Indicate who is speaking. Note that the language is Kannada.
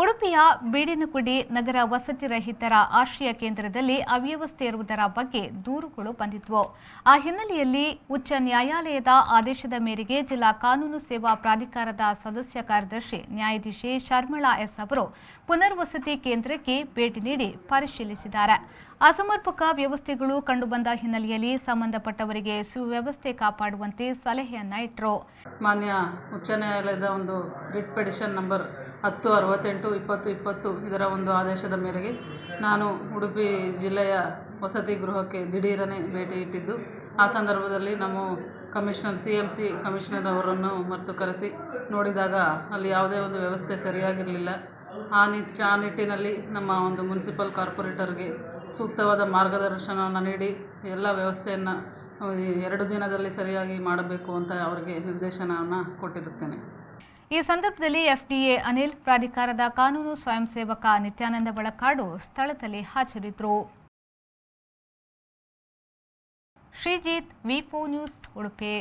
Speaker 1: ಉಡುಪಿಯ ಬೀಡಿನಗುಡಿ ನಗರ ವಸತಿ ರಹಿತರ ಆಶ್ರಯ ಕೇಂದ್ರದಲ್ಲಿ ಅವ್ಯವಸ್ಥೆ ಇರುವುದರ ಬಗ್ಗೆ ದೂರುಗಳು ಬಂದಿದ್ವು. ಆ ಹಿನ್ನೆಲೆಯಲ್ಲಿ ಉಚ್ಚ ನ್ಯಾಯಾಲಯದ ಆದೇಶದ ಮೇರೆಗೆ ಜಿಲ್ಲಾ ಕಾನೂನು ಸೇವಾ ಪ್ರಾಧಿಕಾರದ ಸದಸ್ಯ ಕಾರ್ಯದರ್ಶಿ ನ್ಯಾಯಾಧೀಶೆ ಶರ್ಮಿಳಾ ಎಸ್ ಅವರು ಪುನರ್ವಸತಿ ಕೇಂದ್ರಕ್ಕೆ ಭೇಟಿ ನೀಡಿ ಪರಿಶೀಲಿಸಿದ್ದಾರೆ. ಅಸಮರ್ಪಕ ವ್ಯವಸ್ಥೆಗಳು ಕಂಡುಬಂದ ಹಿನ್ನೆಲೆಯಲ್ಲಿ ಸಂಬಂಧಪಟ್ಟವರಿಗೆ ಸುವ್ಯವಸ್ಥೆ ಕಾಪಾಡುವಂತೆ ಸಲಹೆಯನ್ನ ಇಟ್ಟರು.
Speaker 2: ಮಾನ್ಯ ಉಚ್ಚ ನ್ಯಾಯಾಲಯದ ಒಂದು ರಿಟ್ ಪಿಟಿಷನ್ ನಂಬರ್ 1068/2020 ಇದರ ಒಂದು ಆದೇಶದ ಮೇರೆಗೆ ನಾನು ಉಡುಪಿ ಜಿಲ್ಲೆಯ ವಸತಿ ಗೃಹಕ್ಕೆ ದಿಢೀರನೆ ಭೇಟಿ ಇಟ್ಟಿದ್ದು, ಆ ಸಂದರ್ಭದಲ್ಲಿ ನಮ್ಮ ಕಮಿಷನರ್ CMC ಕಮಿಷನರ್ ಅವರನ್ನು ಮತ್ತು ಕರೆಸಿ ನೋಡಿದಾಗ ಅಲ್ಲಿ ಯಾವುದೇ ಒಂದು ವ್ಯವಸ್ಥೆ ಸರಿಯಾಗಿರಲಿಲ್ಲ. ಆ ನಿಟ್ಟಿನಲ್ಲಿ ನಮ್ಮ ಒಂದು ಮುನ್ಸಿಪಲ್ ಕಾರ್ಪೊರೇಟರ್ಗೆ ಸೂಕ್ತವಾದ ಮಾರ್ಗದರ್ಶನವನ್ನು ನೀಡಿ ಎಲ್ಲ ವ್ಯವಸ್ಥೆಯನ್ನು 2 ದಿನದಲ್ಲಿ ಸರಿಯಾಗಿ ಮಾಡಬೇಕು ಅಂತ ಅವರಿಗೆ ನಿರ್ದೇಶನವನ್ನು ಕೊಟ್ಟಿರುತ್ತೇನೆ.
Speaker 1: ಈ ಸಂದರ್ಭದಲ್ಲಿ FDA ಅನಿಲ್, ಪ್ರಾಧಿಕಾರದ ಕಾನೂನು ಸ್ವಯಂ ಸೇವಕ ನಿತ್ಯಾನಂದ ಬಳಕಾಡು ಸ್ಥಳದಲ್ಲಿ ಹಾಜರಿದ್ದರು. Sreejith, V4 news, Udupi.